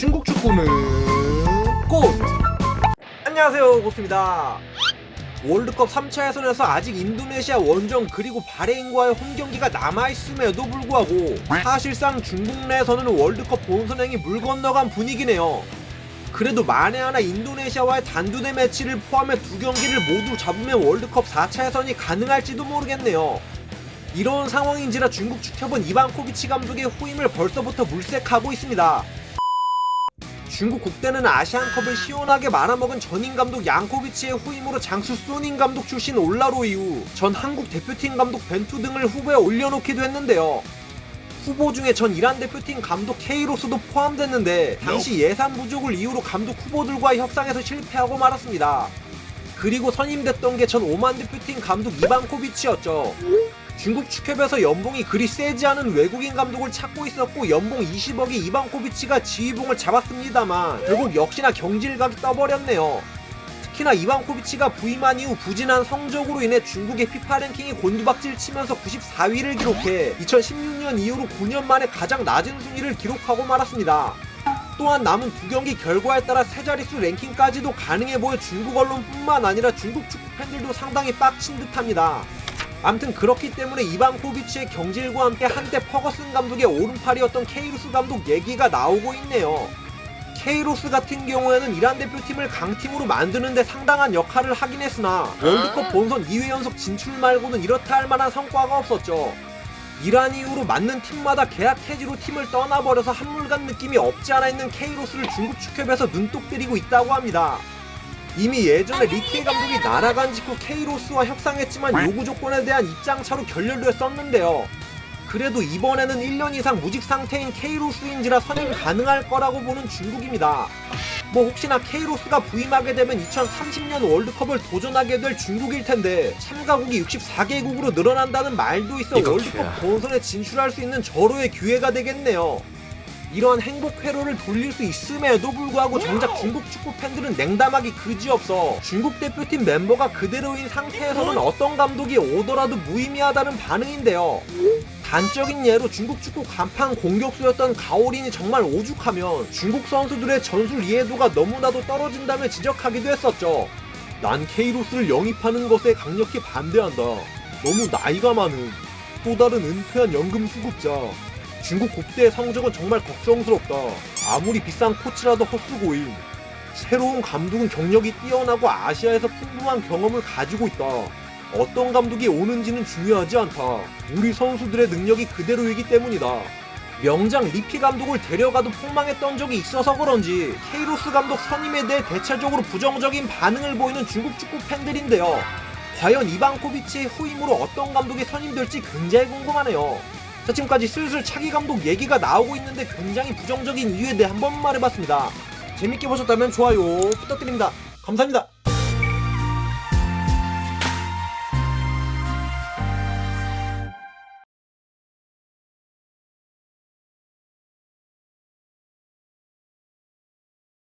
중국 축구는 고스트. 안녕하세요, 고스트입니다. 월드컵 3차 예선에서 아직 인도네시아 원정 그리고 바레인과의 홈경기가 남아있음에도 불구하고 사실상 중국 내에서는 월드컵 본선행이 물 건너간 분위기네요. 그래도 만에 하나 인도네시아와의 단두대 매치를 포함해 두 경기를 모두 잡으면 월드컵 4차 예선이 가능할지도 모르겠네요. 이런 상황인지라 중국 축협은 이반코비치 감독의 후임을 벌써부터 물색하고 있습니다. 중국 국대는 아시안컵을 시원하게 말아먹은 전임 감독 양코비치의 후임으로 장수 소닌 감독 출신 올라로 이후 전 한국 대표팀 감독 벤투 등을 후보에 올려놓기도 했는데요. 후보 중에 전 이란 대표팀 감독 케이로스도 포함됐는데 당시 예산 부족을 이유로 감독 후보들과의 협상에서 실패하고 말았습니다. 그리고 선임됐던 게 전 오만 대표팀 감독 이반코비치였죠. 중국 축협에서 연봉이 그리 세지 않은 외국인 감독을 찾고 있었고 연봉 20억의 이반코비치가 지휘봉을 잡았습니다만 결국 역시나 경질각이 떠버렸네요. 특히나 이반코비치가 부임한 이후 부진한 성적으로 인해 중국의 피파 랭킹이 곤두박질 치면서 94위를 기록해 2016년 이후로 9년 만에 가장 낮은 순위를 기록하고 말았습니다. 또한 남은 두 경기 결과에 따라 세 자릿수 랭킹까지도 가능해 보여 중국 언론뿐만 아니라 중국 축구 팬들도 상당히 빡친 듯합니다. 암튼 그렇기 때문에 이반코비치의 경질과 함께 한때 퍼거슨 감독의 오른팔이었던 케이로스 감독 얘기가 나오고 있네요. 케이로스 같은 경우에는 이란 대표팀을 강팀으로 만드는데 상당한 역할을 하긴 했으나 월드컵 본선 2회 연속 진출 말고는 이렇다 할 만한 성과가 없었죠. 이란 이후로 맞는 팀마다 계약 해지로 팀을 떠나버려서 한물간 느낌이 없지 않아 있는 케이로스를 중국 축협에서 눈독 들이고 있다고 합니다. 이미 예전에 리케 감독이 날아간 직후 케이로스와 협상했지만 요구 조건에 대한 입장차로 결렬도 했었는데요. 그래도 이번에는 1년 이상 무직 상태인 케이로스인지라 선임 가능할 거라고 보는 중국입니다. 뭐 혹시나 케이로스가 부임하게 되면 2030년 월드컵을 도전하게 될 중국일 텐데 참가국이 64개국으로 늘어난다는 말도 있어 월드컵 본선에 진출할 수 있는 절호의 기회가 되겠네요. 이러한 행복 회로를 돌릴 수 있음에도 불구하고 정작 중국 축구 팬들은 냉담하기 그지없어 중국 대표팀 멤버가 그대로인 상태에서는 어떤 감독이 오더라도 무의미하다는 반응인데요. 단적인 예로 중국 축구 간판 공격수였던 가오린이 정말 오죽하면 중국 선수들의 전술 이해도가 너무나도 떨어진다며 지적하기도 했었죠. 난 케이로스를 영입하는 것에 강력히 반대한다. 너무 나이가 많은 또 다른 은퇴한 연금 수급자. 중국 국대의 성적은 정말 걱정스럽다. 아무리 비싼 코치라도 헛수고임. 새로운 감독은 경력이 뛰어나고 아시아에서 풍부한 경험을 가지고 있다. 어떤 감독이 오는지는 중요하지 않다. 우리 선수들의 능력이 그대로이기 때문이다. 명장 리피 감독을 데려가도 폭망했던 적이 있어서 그런지 케이로스 감독 선임에 대해 대체적으로 부정적인 반응을 보이는 중국 축구 팬들인데요. 과연 이반코비치의 후임으로 어떤 감독이 선임될지 굉장히 궁금하네요. 자, 지금까지 슬슬 차기 감독 얘기가 나오고 있는데 굉장히 부정적인 이유에 대해 한번 말해봤습니다. 재밌게 보셨다면 좋아요 부탁드립니다. 감사합니다.